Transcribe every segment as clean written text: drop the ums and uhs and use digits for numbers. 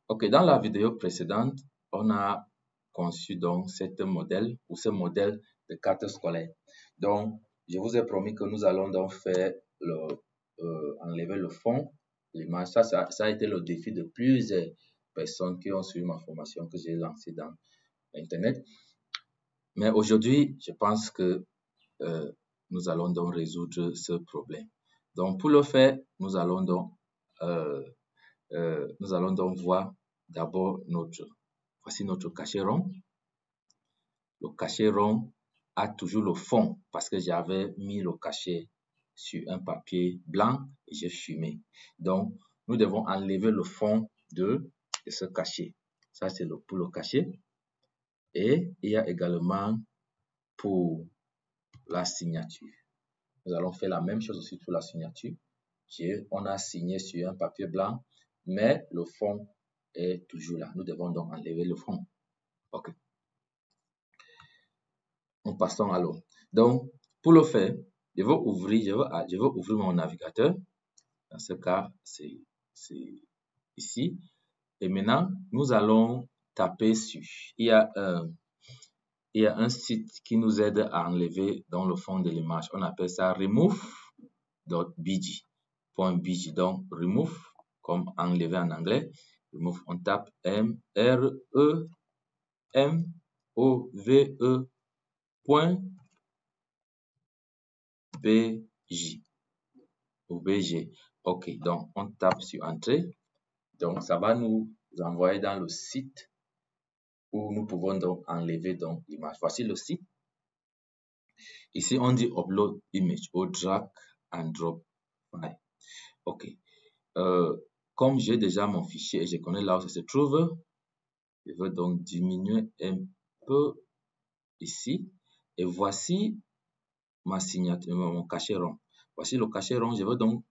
Ok, dans la vidéo précédente, on a conçu donc ce modèle de carte scolaire. Donc, je vous ai promis que nous allons donc faire enlever le fond, l'image. Ça a été le défi de plusieurs personnes qui ont suivi ma formation que j'ai lancée dans Internet. Mais aujourd'hui, je pense que nous allons donc résoudre ce problème. Donc, pour le faire, nous allons donc voir d'abord voici notre cachet rond. Le cachet rond a toujours le fond parce que j'avais mis le cachet sur un papier blanc et j'ai fumé. Donc, nous devons enlever le fond de ce cachet. Ça, c'est pour le cachet. Et il y a également pour la signature. Nous allons faire la même chose aussi pour la signature. On a signé sur un papier blanc, mais le fond est toujours là. Nous devons donc enlever le fond. OK. Nous passons à l'autre. Donc, pour le faire, je vais ouvrir mon navigateur. Dans ce cas, c'est ici. Et maintenant, nous allons taper sur. Il y a un site qui nous aide à enlever dans le fond de l'image. On appelle ça remove.bg. Donc, remove, comme enlever en anglais. Remove, on tape M-R-E-M-O-V-E.bg ou BG. OK, donc on tape sur Entrée. Donc, ça va nous envoyer dans le site où nous pouvons donc enlever donc l'image. Voici le site. Ici, on dit Upload Image ou Drag and Drop File. OK. Comme j'ai déjà mon fichier et je connais là où ça se trouve, je vais donc diminuer un peu ici. Et voici ma signature, mon cachet rond. Voici le cachet rond. Je vais donc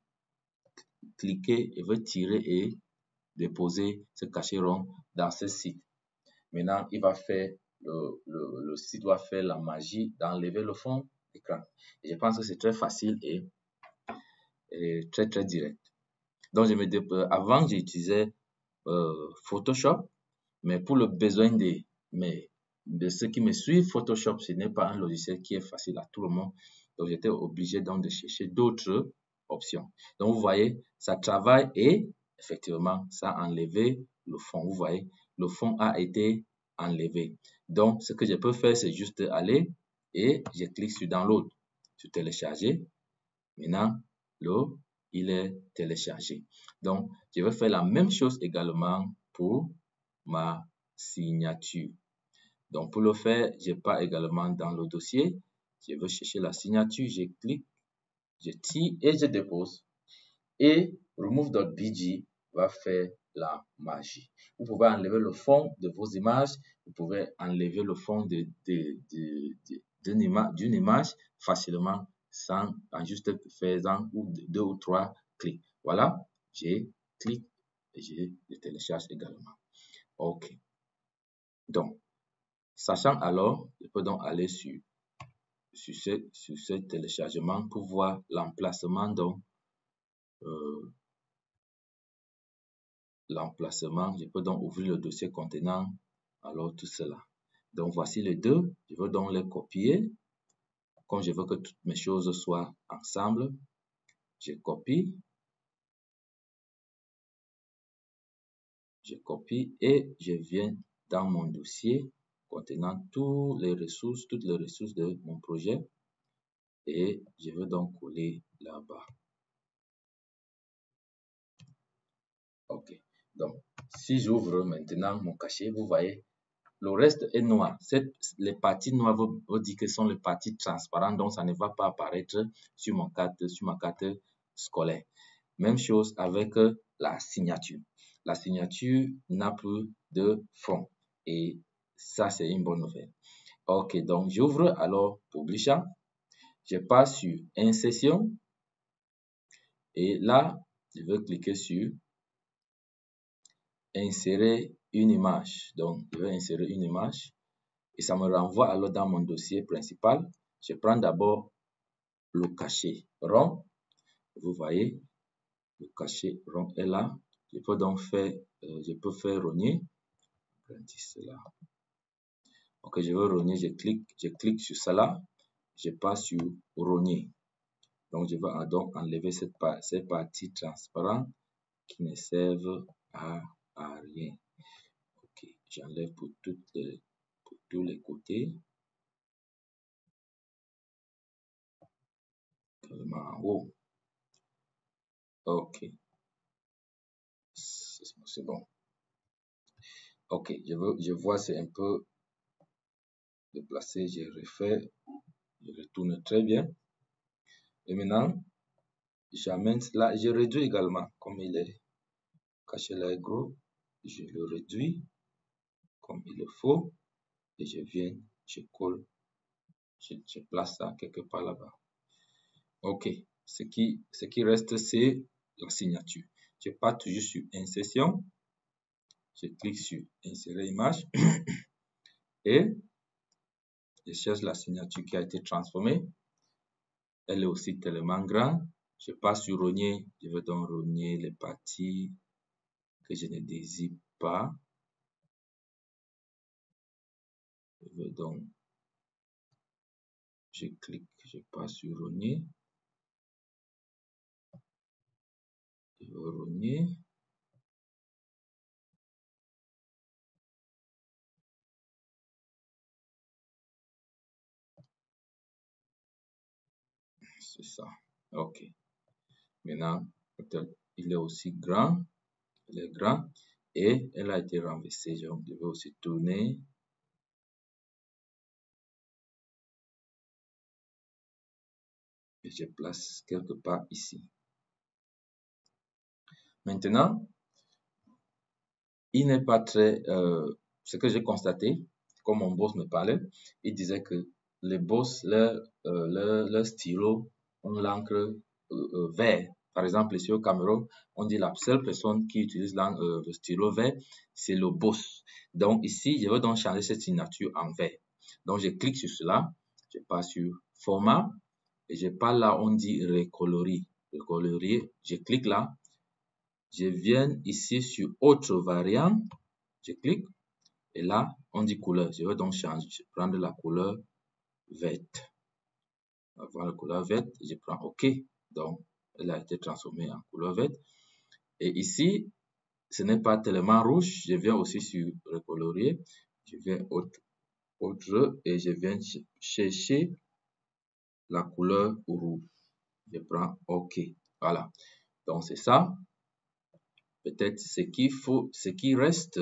cliquer, je vais tirer et déposer ce cachet rond dans ce site. Maintenant, il va faire, le site va faire la magie d'enlever le fond d'écran. Et je pense que c'est très facile et très direct. Donc, avant, j'utilisais Photoshop, mais pour le besoin de ceux qui me suivent, Photoshop, ce n'est pas un logiciel qui est facile à tout le monde. Donc, j'étais obligé donc de chercher d'autres options. Donc, vous voyez, ça travaille et effectivement, ça a enlevé le fond. Vous voyez, le fond a été enlevé. Donc, ce que je peux faire, c'est juste aller et je clique sur Download, sur Télécharger. Maintenant, il est téléchargé. Donc, je vais faire la même chose également pour ma signature. Donc, pour le faire, je pars également dans le dossier. Je veux chercher la signature, je clique, je tire et je dépose. Et remove.bg va faire la magie. Vous pouvez enlever le fond de vos images. Vous pouvez enlever le fond d'une image facilement en juste faisant 2 ou 3 clics. Voilà, j'ai cliqué et je télécharge également. OK. Donc, sachant alors, je peux donc aller sur ce téléchargement pour voir l'emplacement je peux donc ouvrir le dossier contenant alors tout cela. Donc voici les deux, je veux donc les copier. Comme je veux que toutes mes choses soient ensemble, je copie et je viens dans mon dossier contenant toutes les ressources de mon projet et je veux donc coller là-bas. OK. Donc, si j'ouvre maintenant mon cachet, vous voyez, le reste est noir. Les parties noires vous dire que ce sont les parties transparentes, donc ça ne va pas apparaître sur ma carte scolaire. Même chose avec la signature. La signature n'a plus de fond. Et ça, c'est une bonne nouvelle. OK, donc j'ouvre alors Publisher. Je passe sur Insertion. Et là, je vais cliquer sur Insérer une image. Donc, je vais insérer une image. Et ça me renvoie alors dans mon dossier principal. Je prends d'abord le cachet rond. Vous voyez, le cachet rond est là. Je peux donc faire, je peux faire rogner. Cela. Ok, je veux rogner, je clique sur cela, je passe sur rogner. Donc, je vais donc enlever ces parties transparentes qui ne servent à rien. Ok, j'enlève pour tous les côtés. Également en haut. Ok. C'est bon. Ok, je vois, c'est un peu déplacé, je refais, je retourne très bien. Et maintenant, j'amène cela, je réduis également, comme il est caché là est gros, je le réduis comme il le faut, et je viens, je colle, je place ça quelque part là-bas. Ok, ce qui reste, c'est la signature. Je pars toujours sur insertion, je clique sur insérer image, et je cherche la signature qui a été transformée. Elle est aussi tellement grande. Je passe sur rogner. Je vais donc rogner les parties que je ne désire pas. Je vais donc, je clique, je passe sur rogner. Je vais rogner. C'est ça. Ok. Maintenant, il est aussi grand. Il est grand. Et elle a été renversée. Donc, je vais aussi tourner. Et je place quelque part ici. Maintenant, il n'est pas très... ce que j'ai constaté, comme mon boss me parlait, il disait que les boss, leur stylo ont l'encre vert. Par exemple, ici au Cameroun, on dit la seule personne qui utilise le stylo vert, c'est le boss. Donc ici, je veux donc changer cette signature en vert. Donc je clique sur cela, je passe sur format, et je pars là, on dit recolorier. Recolorier, je clique là, je viens ici sur autre variante, je clique, et là, on dit couleur. Je vais donc changer, je prends la couleur verte. Voilà la couleur verte, je prends OK. Donc, elle a été transformée en couleur verte. Et ici, ce n'est pas tellement rouge. Je viens aussi sur recolorier. Je viens autre et je viens chercher la couleur rouge. Je prends OK. Voilà. Donc, c'est ça. Peut-être ce qui reste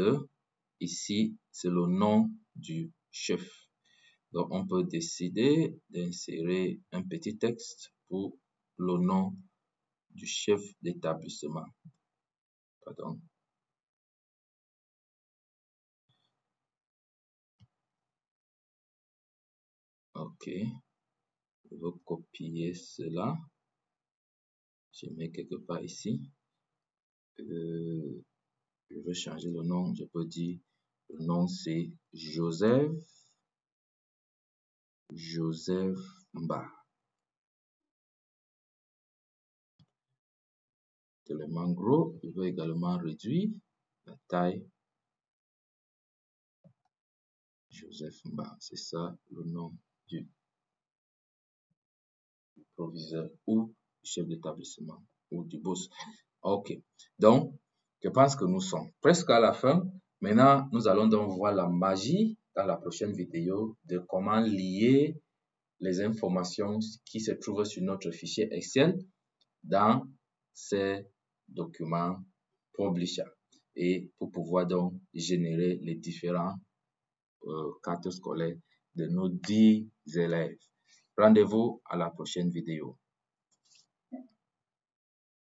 ici, c'est le nom du chef. Donc, on peut décider d'insérer un petit texte pour le nom du chef d'établissement. Pardon. OK. Je vais copier cela. Je mets quelque part ici. Je veux changer le nom. Je peux dire le nom c'est Joseph Mba. Tellement gros. Je veux également réduire la taille. Joseph Mba. C'est ça le nom du proviseur ou du chef d'établissement ou du boss. OK. Donc, je pense que nous sommes presque à la fin. Maintenant, nous allons donc voir la magie dans la prochaine vidéo de comment lier les informations qui se trouvent sur notre fichier Excel dans ces documents Publisher et pour pouvoir donc générer les différents cartes scolaires de nos 10 élèves. Rendez-vous à la prochaine vidéo.